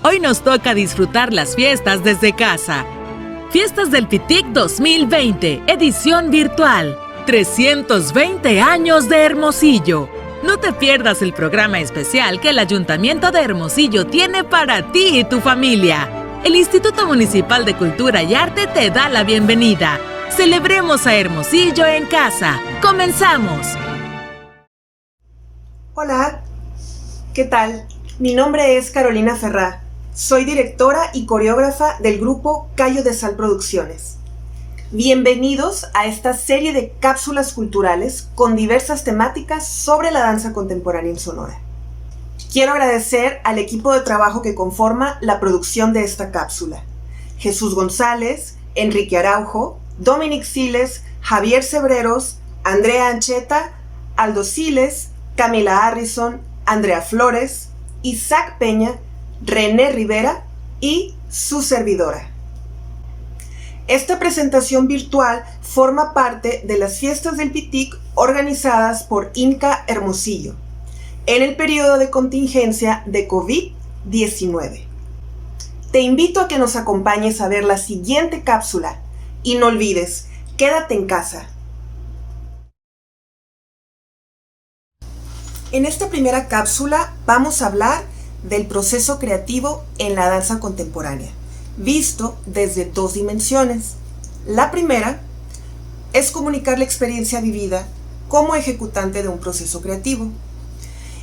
Hoy nos toca disfrutar las fiestas desde casa. Fiestas del Pitic 2020, edición virtual. 320 años de Hermosillo. No te pierdas el programa especial que el Ayuntamiento de Hermosillo tiene para ti y tu familia. El Instituto Municipal de Cultura y Arte te da la bienvenida. Celebremos a Hermosillo en casa. ¡Comenzamos! Hola, ¿qué tal? Mi nombre es Carolina Ferrá. Soy directora y coreógrafa del grupo Cayo de Sal Producciones. Bienvenidos a esta serie de cápsulas culturales con diversas temáticas sobre la danza contemporánea en Sonora. Quiero agradecer al equipo de trabajo que conforma la producción de esta cápsula. Jesús González, Enrique Araujo, Dominic Siles, Javier Cebreros, Andrea Ancheta, Aldo Siles, Camila Harrison, Andrea Flores, Isaac Peña, René Rivera y su servidora. Esta presentación virtual forma parte de las fiestas del Pitic organizadas por INCA Hermosillo en el periodo de contingencia de COVID-19. Te invito a que nos acompañes a ver la siguiente cápsula y no olvides, quédate en casa. En esta primera cápsula vamos a hablar del proceso creativo en la danza contemporánea, visto desde dos dimensiones. La primera es comunicar la experiencia vivida como ejecutante de un proceso creativo.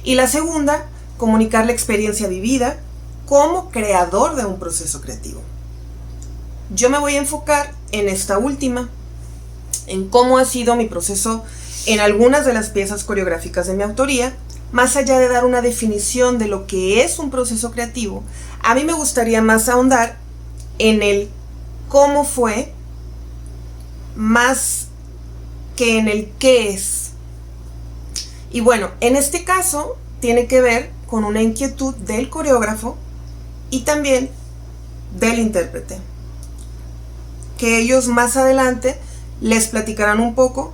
Y la segunda, comunicar la experiencia vivida como creador de un proceso creativo. Yo me voy a enfocar en esta última, en cómo ha sido mi proceso en algunas de las piezas coreográficas de mi autoría. Más allá de dar una definición de lo que es un proceso creativo, a mí me gustaría más ahondar en el cómo fue, más que en el qué es. Y bueno, en este caso tiene que ver con una inquietud del coreógrafo y también del intérprete, que ellos más adelante les platicarán un poco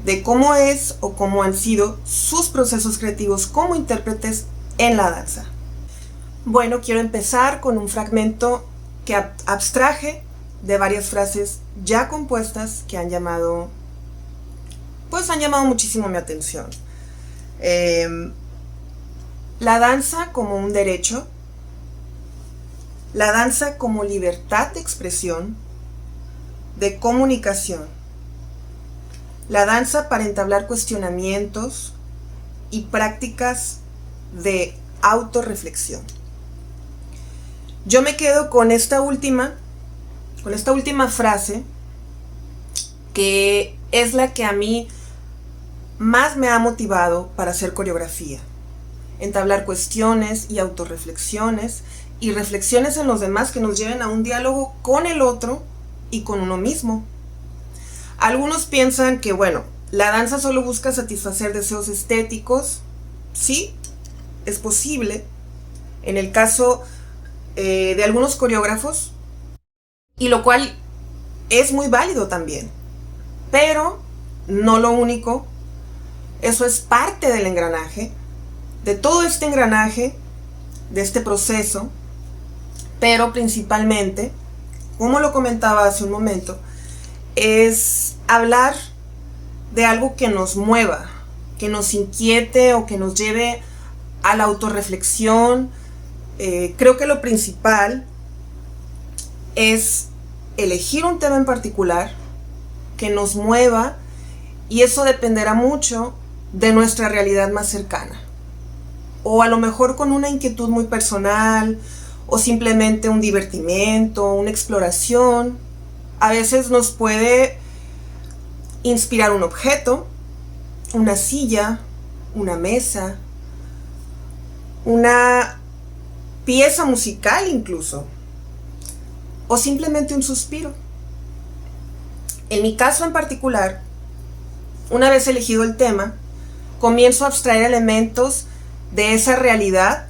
de cómo es o cómo han sido sus procesos creativos como intérpretes en la danza. Bueno, quiero empezar con un fragmento que abstraje de varias frases ya compuestas que han llamado muchísimo mi atención. La danza como un derecho, la danza como libertad de expresión, de comunicación, la danza para entablar cuestionamientos y prácticas de autorreflexión. Yo me quedo con esta última frase, que es la que a mí más me ha motivado para hacer coreografía. Entablar cuestiones y autorreflexiones y reflexiones en los demás que nos lleven a un diálogo con el otro y con uno mismo. Algunos piensan que, la danza solo busca satisfacer deseos estéticos. Sí, es posible. En el caso de algunos coreógrafos, y lo cual es muy válido también. Pero no lo único. Eso es parte del engranaje, de todo este engranaje, de este proceso. Pero principalmente, como lo comentaba hace un momento, es hablar de algo que nos mueva, que nos inquiete o que nos lleve a la autorreflexión. Creo que lo principal es elegir un tema en particular que nos mueva, y eso dependerá mucho de nuestra realidad más cercana, o a lo mejor con una inquietud muy personal, o simplemente un divertimento, una exploración. A veces nos puede inspirar un objeto, una silla, una mesa, una pieza musical incluso, o simplemente un suspiro. En mi caso en particular, una vez elegido el tema, comienzo a abstraer elementos de esa realidad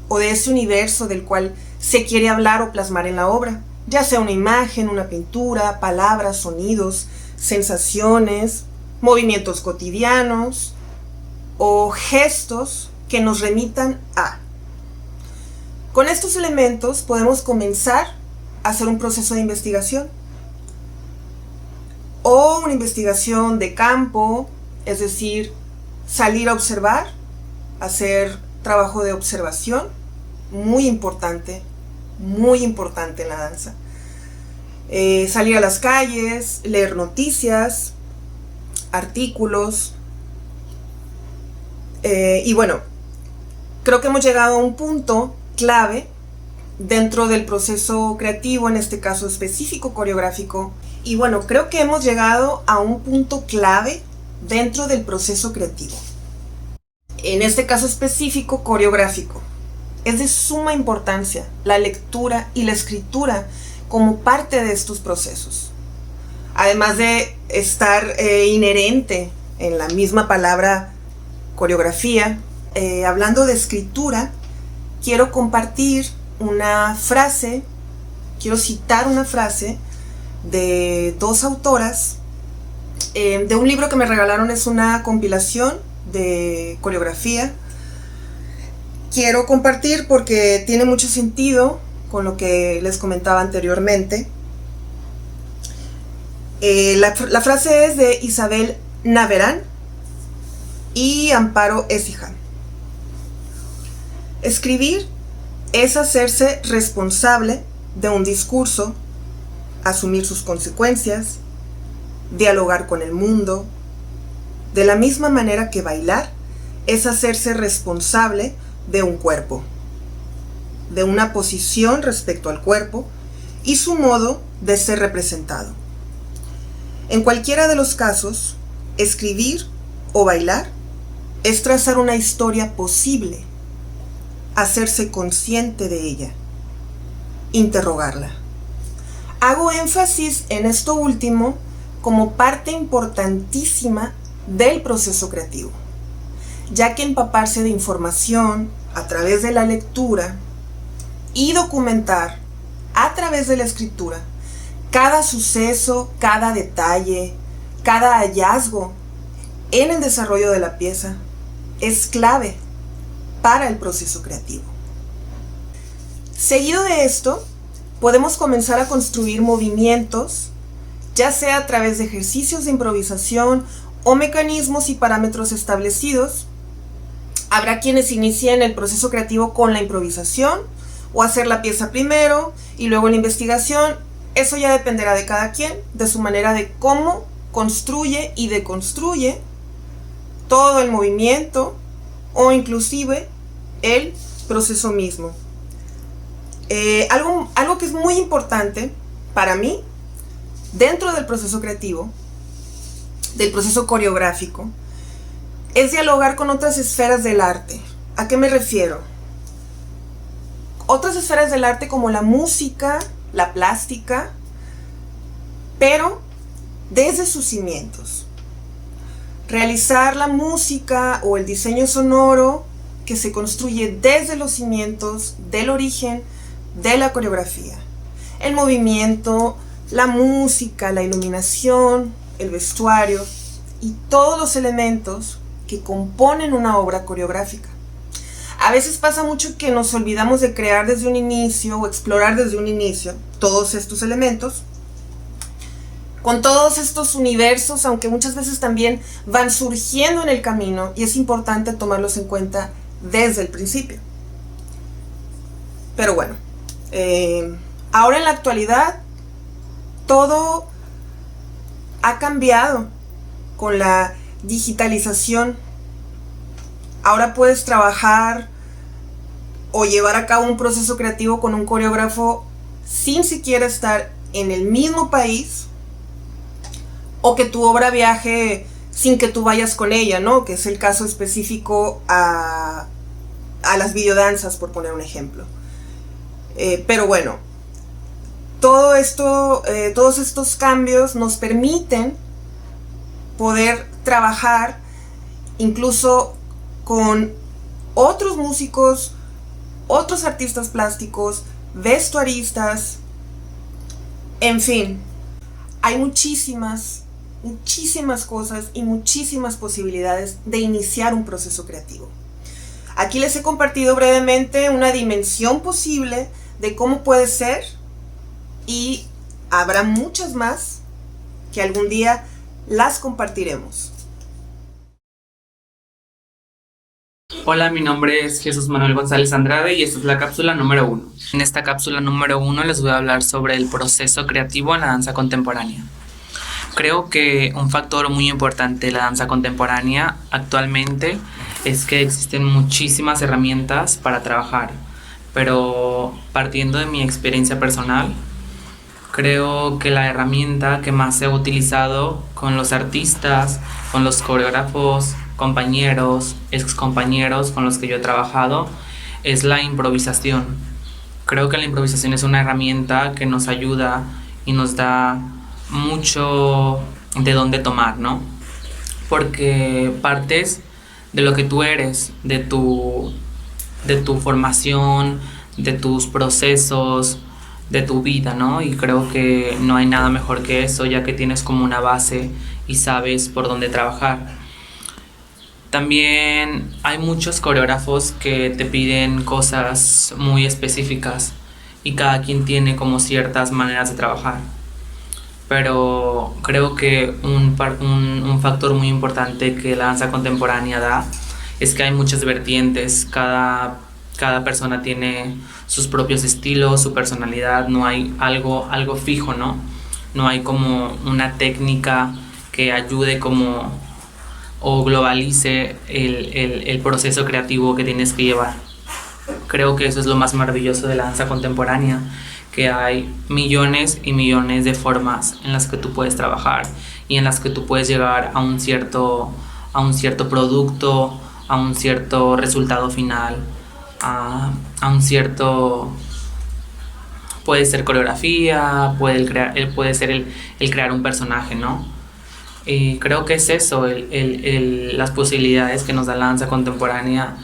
o de ese universo del cual se quiere hablar o plasmar en la obra. Ya sea una imagen, una pintura, palabras, sonidos, sensaciones, movimientos cotidianos o gestos que nos remitan a. Con estos elementos podemos comenzar a hacer un proceso de investigación o una investigación de campo, es decir, salir a observar, hacer trabajo de observación, muy importante en la danza. Salir a las calles, leer noticias, artículos. Y bueno, creo que hemos llegado a un punto clave dentro del proceso creativo, en este caso específico coreográfico. Y bueno, creo que hemos llegado a un punto clave dentro del proceso creativo. En este caso específico coreográfico. Es de suma importancia la lectura y la escritura como parte de estos procesos. Además de estar inherente en la misma palabra coreografía, hablando de escritura, quiero compartir una frase, quiero citar una frase de dos autoras, de un libro que me regalaron, es una compilación de coreografía. Quiero compartir porque tiene mucho sentido con lo que les comentaba anteriormente. La frase es de Isabel Naverán y Amparo Écija. Escribir es hacerse responsable de un discurso, asumir sus consecuencias, dialogar con el mundo. De la misma manera que bailar es hacerse responsable de un cuerpo, de una posición respecto al cuerpo y su modo de ser representado. En cualquiera de los casos, escribir o bailar es trazar una historia posible, hacerse consciente de ella, interrogarla. Hago énfasis en esto último como parte importantísima del proceso creativo, ya que empaparse de información a través de la lectura y documentar a través de la escritura cada suceso, cada detalle, cada hallazgo en el desarrollo de la pieza es clave para el proceso creativo. Seguido de esto, podemos comenzar a construir movimientos, ya sea a través de ejercicios de improvisación o mecanismos y parámetros establecidos. Habrá quienes inicien el proceso creativo con la improvisación o hacer la pieza primero y luego la investigación. Eso ya dependerá de cada quien, de su manera de cómo construye y deconstruye todo el movimiento o inclusive el proceso mismo. Algo que es muy importante para mí dentro del proceso creativo, del proceso coreográfico, es dialogar con otras esferas del arte. ¿A qué me refiero? Otras esferas del arte como la música, la plástica, pero desde sus cimientos. Realizar la música o el diseño sonoro que se construye desde los cimientos del origen de la coreografía. El movimiento, la música, la iluminación, el vestuario y todos los elementos que componen una obra coreográfica. A veces pasa mucho que nos olvidamos de crear desde un inicio o explorar desde un inicio todos estos elementos, con todos estos universos, aunque muchas veces también van surgiendo en el camino y es importante tomarlos en cuenta desde el principio. Pero bueno, ahora en la actualidad todo ha cambiado con la digitalización. Ahora puedes trabajar o llevar a cabo un proceso creativo con un coreógrafo sin siquiera estar en el mismo país, o que tu obra viaje sin que tú vayas con ella, ¿no? Que es el caso específico a las videodanzas, por poner un ejemplo. Pero bueno, todo esto, todos estos cambios nos permiten poder trabajar incluso con otros músicos, otros artistas plásticos, vestuaristas, en fin, hay muchísimas cosas y muchísimas posibilidades de iniciar un proceso creativo. Aquí les he compartido brevemente una dimensión posible de cómo puede ser, y habrá muchas más que algún día las compartiremos. Hola, mi nombre es Jesús Manuel González Andrade y esta es la cápsula número 1. En esta cápsula número 1 les voy a hablar sobre el proceso creativo en la danza contemporánea. Creo que un factor muy importante de la danza contemporánea actualmente es que existen muchísimas herramientas para trabajar, pero partiendo de mi experiencia personal, creo que la herramienta que más he utilizado con los artistas, con los coreógrafos, compañeros, excompañeros con los que yo he trabajado, es la improvisación. Creo que la improvisación es una herramienta que nos ayuda y nos da mucho de dónde tomar, ¿no? Porque partes de lo que tú eres, de tu formación, de tus procesos, de tu vida, ¿no? Y creo que no hay nada mejor que eso, ya que tienes como una base y sabes por dónde trabajar. También hay muchos coreógrafos que te piden cosas muy específicas y cada quien tiene como ciertas maneras de trabajar. Pero creo que un factor muy importante que la danza contemporánea da es que hay muchas vertientes, cada persona tiene sus propios estilos, su personalidad, no hay algo fijo, ¿no? No hay como una técnica que ayude como o globalice el proceso creativo que tienes que llevar. Creo que eso es lo más maravilloso de la danza contemporánea, que hay millones y millones de formas en las que tú puedes trabajar y en las que tú puedes llegar a un cierto producto, a un cierto resultado final, a un cierto... Puede ser coreografía, puede ser el crear un personaje, ¿no? Y creo que es eso, las posibilidades que nos da la danza contemporánea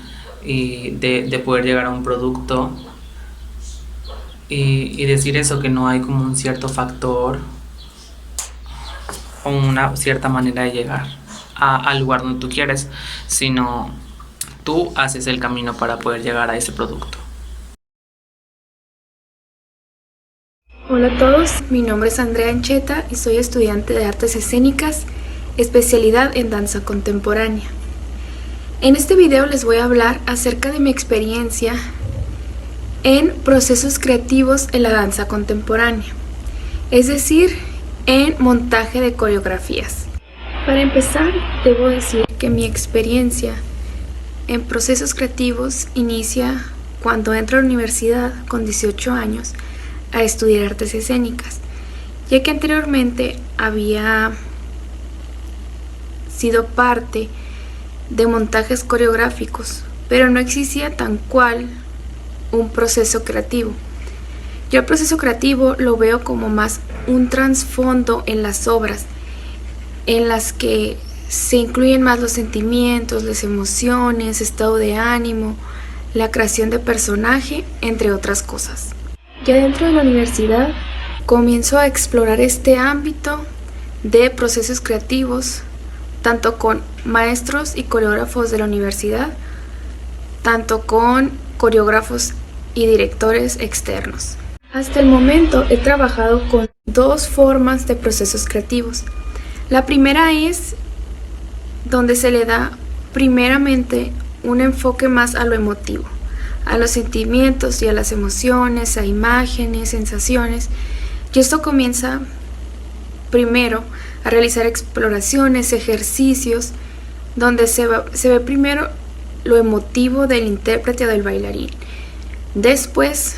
y de poder llegar a un producto y decir eso, que no hay como un cierto factor o una cierta manera de llegar al lugar donde tú quieres, sino tú haces el camino para poder llegar a ese producto. Hola a todos, mi nombre es Andrea Ancheta y soy estudiante de Artes Escénicas, especialidad en danza contemporánea. En este video les voy a hablar acerca de mi experiencia en procesos creativos en la danza contemporánea, es decir, en montaje de coreografías. Para empezar, debo decir que mi experiencia en procesos creativos inicia cuando entro a la universidad con 18 años a estudiar artes escénicas, ya que anteriormente había sido parte de montajes coreográficos, pero no existía tan cual un proceso creativo. Yo el proceso creativo lo veo como más un trasfondo en las obras, en las que se incluyen más los sentimientos, las emociones, estado de ánimo, la creación de personaje, entre otras cosas. Ya dentro de la universidad comienzo a explorar este ámbito de procesos creativos, tanto con maestros y coreógrafos de la universidad, tanto con coreógrafos y directores externos. Hasta el momento he trabajado con dos formas de procesos creativos. La primera es donde se le da primeramente un enfoque más a lo emotivo, a los sentimientos y a las emociones, a imágenes, sensaciones. Y esto comienza primero a realizar exploraciones, ejercicios, donde se ve primero lo emotivo del intérprete o del bailarín. Después,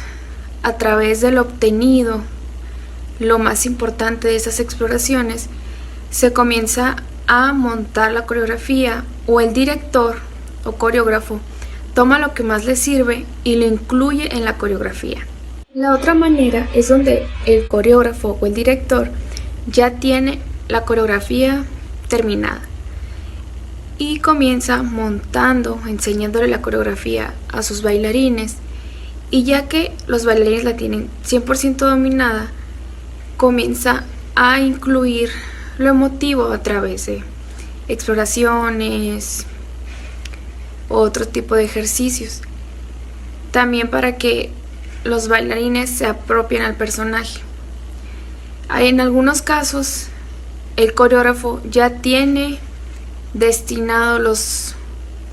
a través de lo obtenido, lo más importante de esas exploraciones, se comienza a montar la coreografía, o el director o coreógrafo toma lo que más le sirve y lo incluye en la coreografía. La otra manera es donde el coreógrafo o el director ya tiene la coreografía terminada y comienza montando, enseñándole la coreografía a sus bailarines, y ya que los bailarines la tienen 100% dominada, comienza a incluir lo emotivo a través de exploraciones, u otro tipo de ejercicios. También para que los bailarines se apropien al personaje. En algunos casos, el coreógrafo ya tiene destinados los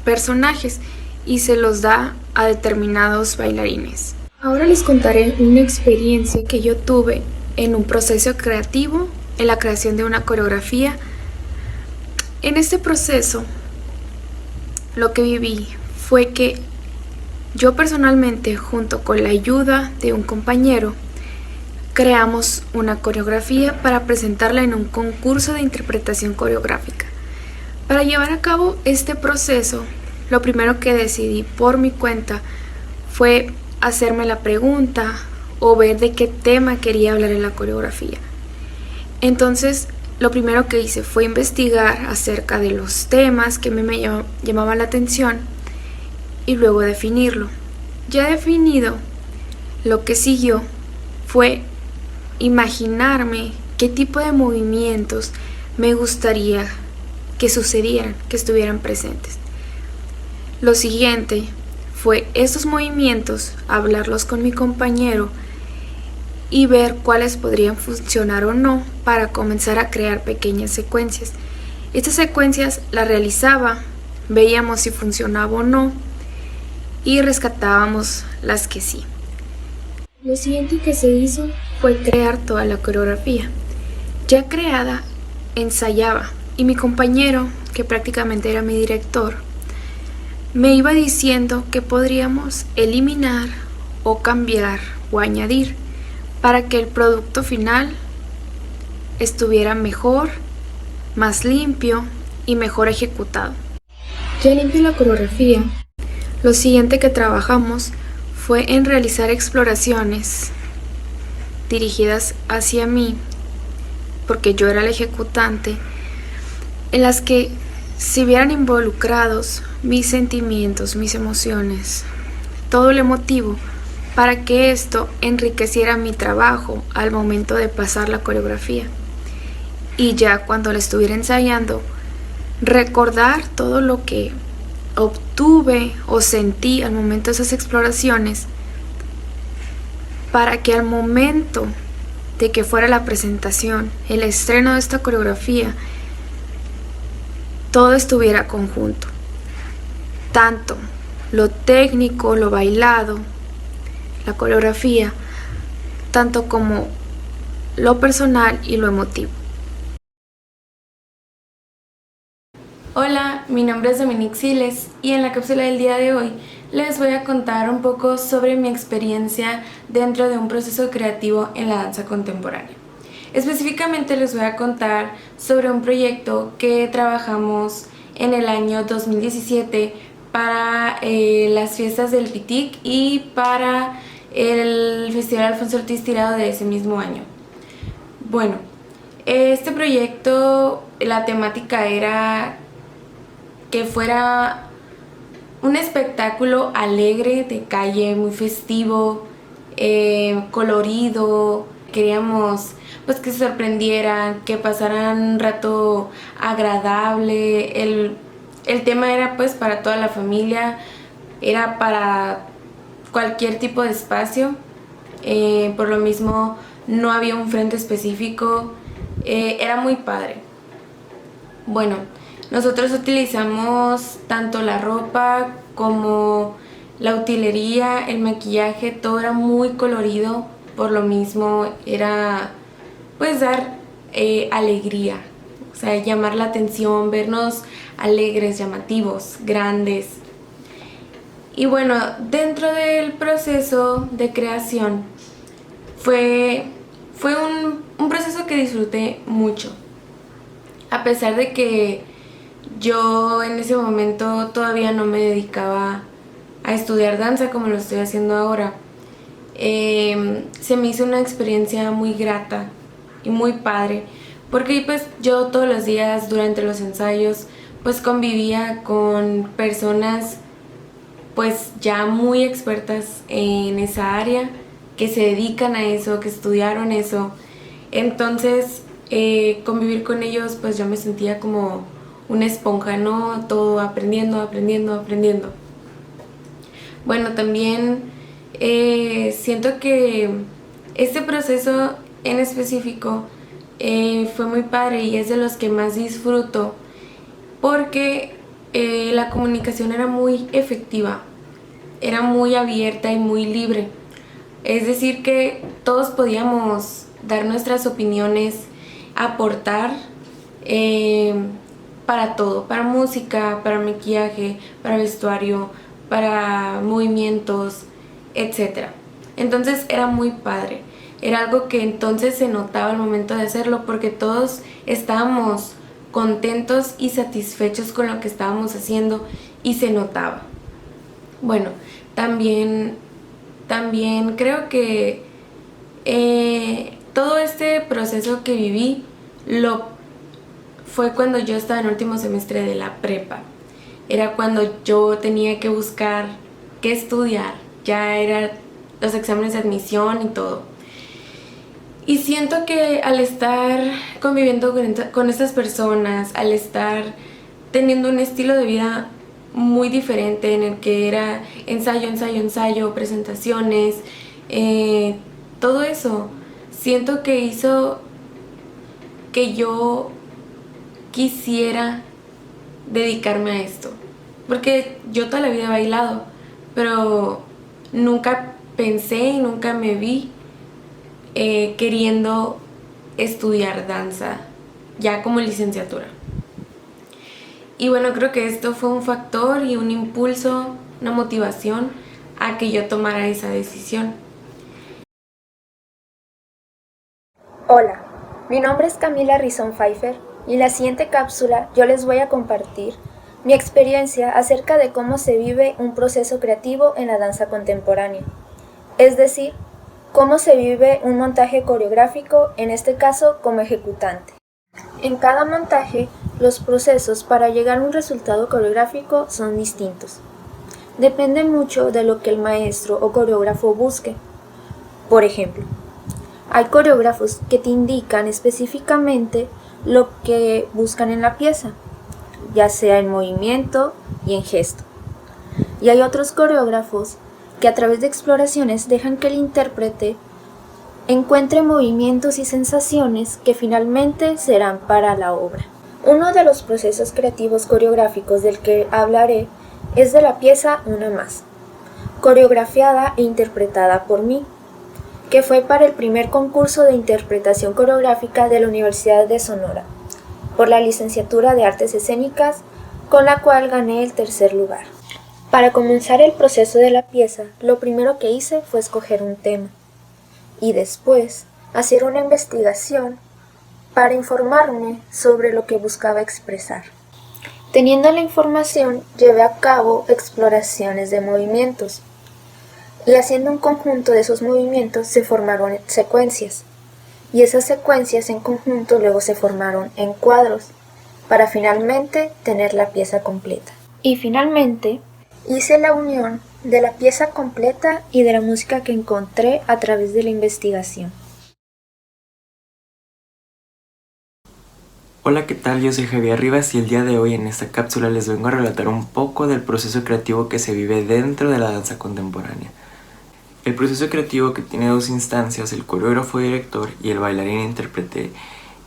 personajes y se los da a determinados bailarines. Ahora les contaré una experiencia que yo tuve en un proceso creativo, en la creación de una coreografía. En este proceso, lo que viví fue que yo personalmente, junto con la ayuda de un compañero, creamos una coreografía para presentarla en un concurso de interpretación coreográfica. Para llevar a cabo este proceso, lo primero que decidí por mi cuenta fue hacerme la pregunta o ver de qué tema quería hablar en la coreografía. Entonces, lo primero que hice fue investigar acerca de los temas que me llamaban la atención y luego definirlo. Ya definido, lo que siguió fue imaginarme qué tipo de movimientos me gustaría que sucedieran, que estuvieran presentes. Lo siguiente fue estos movimientos, hablarlos con mi compañero y ver cuáles podrían funcionar o no para comenzar a crear pequeñas secuencias. Estas secuencias las realizaba, veíamos si funcionaba o no y rescatábamos las que sí. Lo siguiente que se hizo fue crear toda la coreografía. Ya creada, ensayaba y mi compañero, que prácticamente era mi director, me iba diciendo que podríamos eliminar o cambiar o añadir para que el producto final estuviera mejor, más limpio y mejor ejecutado. Ya limpio la coreografía, lo siguiente que trabajamos fue en realizar exploraciones dirigidas hacia mí, porque yo era el ejecutante, en las que se vieran involucrados mis sentimientos, mis emociones, todo lo emotivo, para que esto enriqueciera mi trabajo al momento de pasar la coreografía. Y ya cuando la estuviera ensayando, recordar todo lo que obtuve o sentí al momento de esas exploraciones, para que al momento de que fuera la presentación, el estreno de esta coreografía, todo estuviera conjunto. Tanto lo técnico, lo bailado, la coreografía, tanto como lo personal y lo emotivo. Hola, mi nombre es Dominique Siles y en la cápsula del día de hoy les voy a contar un poco sobre mi experiencia dentro de un proceso creativo en la danza contemporánea. Específicamente les voy a contar sobre un proyecto que trabajamos en el año 2017 para las fiestas del Pitic y para el Festival Alfonso Ortiz Tirado de ese mismo año. Bueno, este proyecto, la temática era que fuera un espectáculo alegre de calle, muy festivo, colorido. Queríamos pues que se sorprendieran, que pasaran un rato agradable. El tema era pues para toda la familia, era para cualquier tipo de espacio, por lo mismo no había un frente específico, era muy padre. Bueno, nosotros utilizamos tanto la ropa como la utilería, el maquillaje, todo era muy colorido, por lo mismo era pues dar alegría, o sea, llamar la atención, vernos alegres, llamativos, grandes. Y bueno, dentro del proceso de creación fue un proceso que disfruté mucho, a pesar de que yo en ese momento todavía no me dedicaba a estudiar danza como lo estoy haciendo ahora. Se me hizo una experiencia muy grata y muy padre, porque pues yo todos los días durante los ensayos pues convivía con personas pues ya muy expertas en esa área, que se dedican a eso, que estudiaron eso. Entonces convivir con ellos pues yo me sentía como una esponja, ¿no? Todo aprendiendo. Bueno, también siento que este proceso en específico fue muy padre y es de los que más disfruto porque la comunicación era muy efectiva, era muy abierta y muy libre. Es decir, que todos podíamos dar nuestras opiniones, aportar para todo, para música, para maquillaje, para vestuario, para movimientos, etc. Entonces era muy padre. Era algo que entonces se notaba al momento de hacerlo porque todos estábamos contentos y satisfechos con lo que estábamos haciendo y se notaba. Bueno, también creo que todo este proceso que viví fue cuando yo estaba en último semestre de la prepa. Era cuando yo tenía que buscar qué estudiar. Ya eran los exámenes de admisión y todo. Y siento que al estar conviviendo con estas personas, al estar teniendo un estilo de vida muy diferente en el que era ensayo, presentaciones, todo eso, siento que hizo que yo quisiera dedicarme a esto. Porque yo toda la vida he bailado, pero nunca pensé y nunca me vi queriendo estudiar danza ya como licenciatura. Y bueno, creo que esto fue un factor y un impulso, una motivación a que yo tomara esa decisión. Hola, mi nombre es Camila Rizón Pfeiffer y en la siguiente cápsula yo les voy a compartir mi experiencia acerca de cómo se vive un proceso creativo en la danza contemporánea. Es decir, cómo se vive un montaje coreográfico, en este caso como ejecutante. En cada montaje, los procesos para llegar a un resultado coreográfico son distintos. Depende mucho de lo que el maestro o coreógrafo busque. Por ejemplo, hay coreógrafos que te indican específicamente lo que buscan en la pieza, ya sea en movimiento y en gesto. Y hay otros coreógrafos que a través de exploraciones dejan que el intérprete encuentre movimientos y sensaciones que finalmente serán para la obra. Uno de los procesos creativos coreográficos del que hablaré es de la pieza Una Más, coreografiada e interpretada por mí, que fue para el primer concurso de interpretación coreográfica de la Universidad de Sonora, por la licenciatura de Artes Escénicas, con la cual gané el tercer lugar. Para comenzar el proceso de la pieza, lo primero que hice fue escoger un tema y después hacer una investigación para informarme sobre lo que buscaba expresar. Teniendo la información, llevé a cabo exploraciones de movimientos y haciendo un conjunto de esos movimientos se formaron secuencias y esas secuencias en conjunto luego se formaron en cuadros para finalmente tener la pieza completa. Y finalmente hice la unión de la pieza completa y de la música que encontré a través de la investigación. Hola, ¿qué tal? Yo soy Javier Rivas y el día de hoy en esta cápsula les vengo a relatar un poco del proceso creativo que se vive dentro de la danza contemporánea. El proceso creativo que tiene dos instancias, el coreógrafo director y el bailarín intérprete,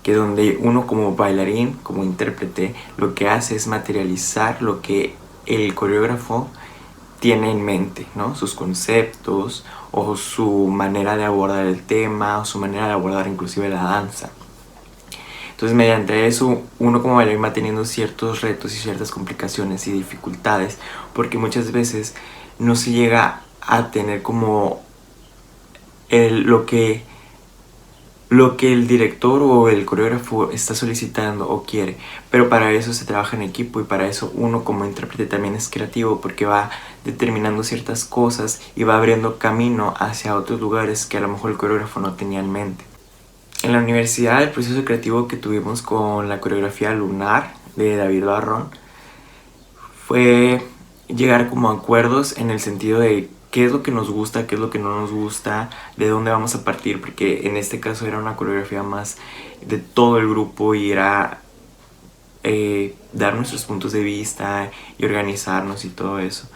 que donde uno como bailarín, como intérprete, lo que hace es materializar lo que el coreógrafo tiene en mente, ¿no? Sus conceptos o su manera de abordar el tema o su manera de abordar inclusive la danza. Entonces mediante eso uno como bailarín va teniendo ciertos retos y ciertas complicaciones y dificultades porque muchas veces no se llega a tener como lo que el director o el coreógrafo está solicitando o quiere, pero para eso se trabaja en equipo y para eso uno como intérprete también es creativo porque va determinando ciertas cosas y va abriendo camino hacia otros lugares que a lo mejor el coreógrafo no tenía en mente. En la universidad el proceso creativo que tuvimos con la coreografía Lunar de David Barrón fue llegar como a acuerdos en el sentido de qué es lo que nos gusta, qué es lo que no nos gusta, de dónde vamos a partir, porque en este caso era una coreografía más de todo el grupo y era dar nuestros puntos de vista y organizarnos y todo eso.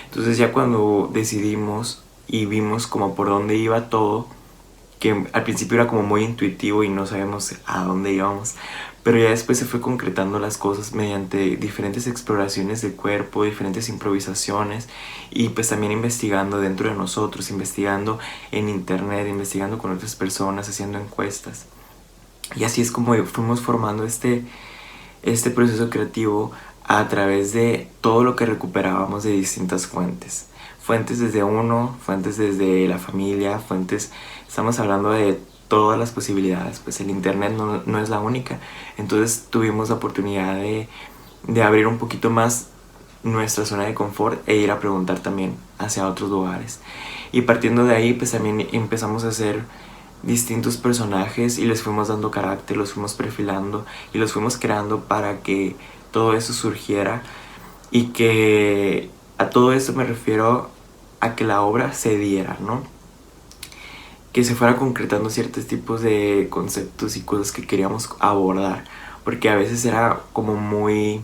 Entonces ya cuando decidimos y vimos como por dónde iba todo, que al principio era como muy intuitivo y no sabíamos a dónde íbamos, pero ya después se fue concretando las cosas mediante diferentes exploraciones del cuerpo, diferentes improvisaciones y pues también investigando dentro de nosotros, investigando en internet, investigando con otras personas, haciendo encuestas. Y así es como fuimos formando este proceso creativo a través de todo lo que recuperábamos de distintas fuentes. Fuentes desde uno, fuentes desde la familia, fuentes, estamos hablando de todas las posibilidades, pues el internet no es la única. Entonces tuvimos la oportunidad de abrir un poquito más nuestra zona de confort e ir a preguntar también hacia otros lugares. Y partiendo de ahí, pues también empezamos a hacer distintos personajes y les fuimos dando carácter, los fuimos perfilando y los fuimos creando para que todo eso surgiera, y que a todo esto me refiero a que la obra se diera, ¿no? Que se fuera concretando ciertos tipos de conceptos y cosas que queríamos abordar, porque a veces era como muy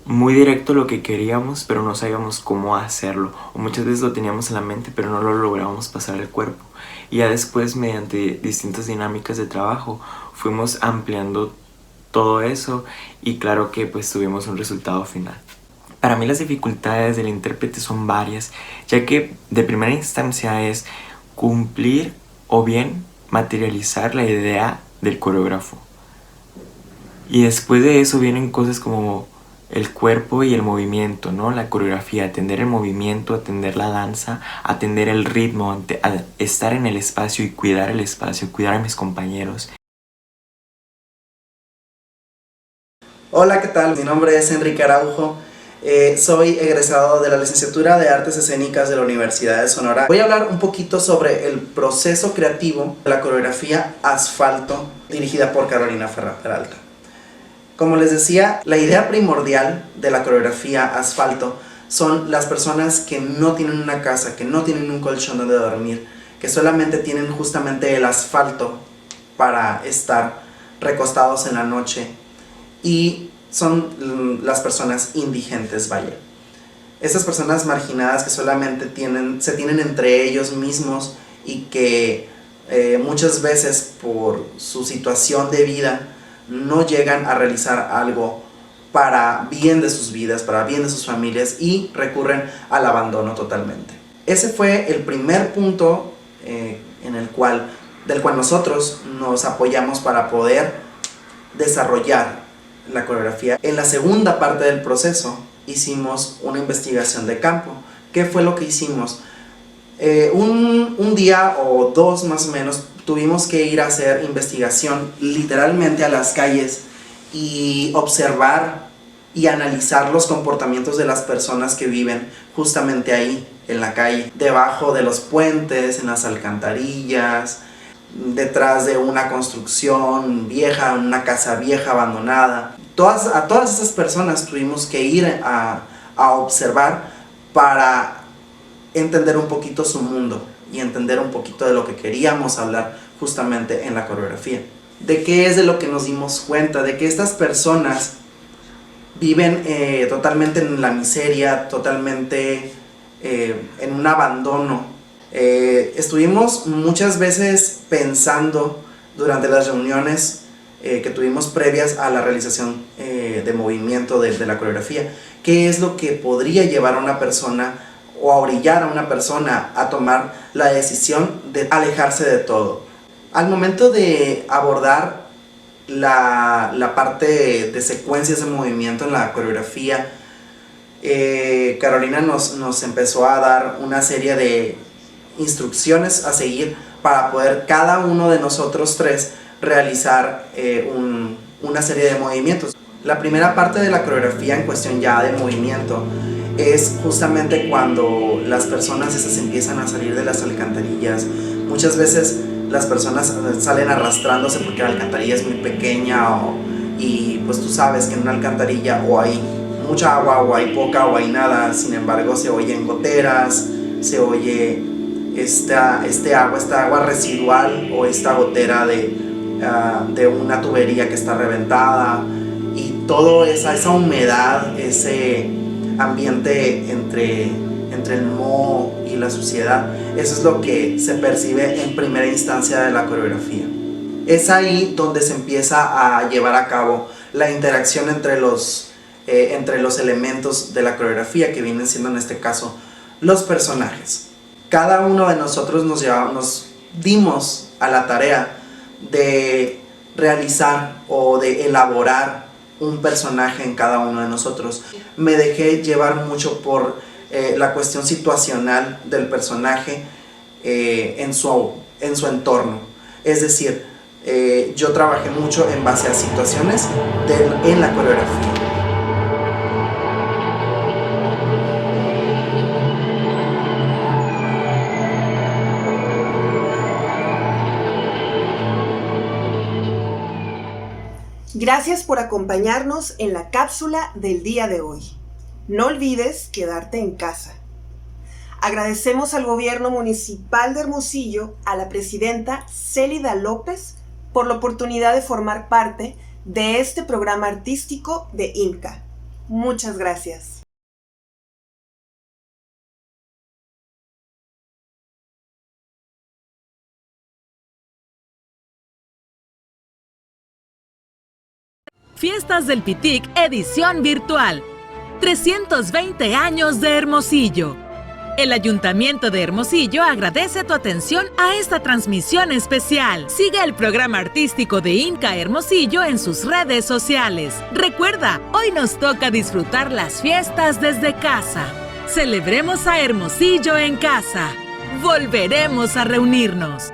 directo lo que queríamos, pero no sabíamos cómo hacerlo, o muchas veces lo teníamos en la mente pero no lo lográbamos pasar al cuerpo. Y ya después, mediante distintas dinámicas de trabajo, fuimos ampliando todo eso y claro que pues tuvimos un resultado final. Para mí las dificultades del intérprete son varias, ya que de primera instancia es cumplir o bien materializar la idea del coreógrafo. Y después de eso vienen cosas como el cuerpo y el movimiento, ¿no? La coreografía, atender el movimiento, atender la danza, atender el ritmo, estar en el espacio y cuidar el espacio, cuidar a mis compañeros. Hola, ¿qué tal? Mi nombre es Enrique Araujo. Soy egresado de la licenciatura de Artes Escénicas de la Universidad de Sonora. Voy a hablar un poquito sobre el proceso creativo de la coreografía Asfalto, dirigida por Carolina Ferra Peralta. Como les decía, la idea primordial de la coreografía Asfalto son las personas que no tienen una casa, que no tienen un colchón donde dormir, que solamente tienen justamente el asfalto para estar recostados en la noche, y son las personas indigentes, vaya. Estas personas marginadas que solamente se tienen entre ellos mismos y que muchas veces por su situación de vida no llegan a realizar algo para bien de sus vidas, para bien de sus familias, y recurren al abandono totalmente. Ese fue el primer punto del cual nosotros nos apoyamos para poder desarrollar la coreografía. En la segunda parte del proceso hicimos una investigación de campo. ¿Qué fue lo que hicimos? Un día o dos más o menos tuvimos que ir a hacer investigación literalmente a las calles y observar y analizar los comportamientos de las personas que viven justamente ahí en la calle, debajo de los puentes, en las alcantarillas, detrás de una construcción vieja, una casa vieja abandonada. A todas esas personas tuvimos que ir a observar para entender un poquito su mundo y entender un poquito de lo que queríamos hablar justamente en la coreografía. De qué es de lo que nos dimos cuenta, de que estas personas viven totalmente en la miseria, totalmente en un abandono. Estuvimos muchas veces pensando durante las reuniones que tuvimos previas a la realización de movimiento de la coreografía, qué es lo que podría llevar a una persona o a orillar a una persona a tomar la decisión de alejarse de todo. Al momento de abordar la parte de secuencias de movimiento en la coreografía, Carolina nos empezó a dar una serie de instrucciones a seguir para poder cada uno de nosotros tres realizar una serie de movimientos. La primera parte de la coreografía en cuestión ya de movimiento es justamente cuando las personas esas empiezan a salir de las alcantarillas. Muchas veces las personas salen arrastrándose porque la alcantarilla es muy pequeña y pues tú sabes que en una alcantarilla o hay mucha agua o hay poca o hay nada. Sin embargo, se oyen goteras, se oye esta agua residual o esta gotera de una tubería que está reventada, y todo esa humedad, ese ambiente entre el moho y la suciedad, eso es lo que se percibe en primera instancia de la coreografía. Es ahí donde se empieza a llevar a cabo la interacción entre los elementos de la coreografía, que vienen siendo en este caso los personajes. Cada uno de nosotros nos dimos a la tarea de realizar o de elaborar un personaje en cada uno de nosotros. Me dejé llevar mucho por la cuestión situacional del personaje en su entorno. Es decir, yo trabajé mucho en base a situaciones en la coreografía. Gracias por acompañarnos en la cápsula del día de hoy. No olvides quedarte en casa. Agradecemos al Gobierno Municipal de Hermosillo, a la presidenta Célida López, por la oportunidad de formar parte de este programa artístico de IMCA. Muchas gracias. Fiestas del Pitic, edición virtual. 320 años de Hermosillo. El Ayuntamiento de Hermosillo agradece tu atención a esta transmisión especial. Sigue el programa artístico de IMCA Hermosillo en sus redes sociales. Recuerda, hoy nos toca disfrutar las fiestas desde casa. Celebremos a Hermosillo en casa. Volveremos a reunirnos.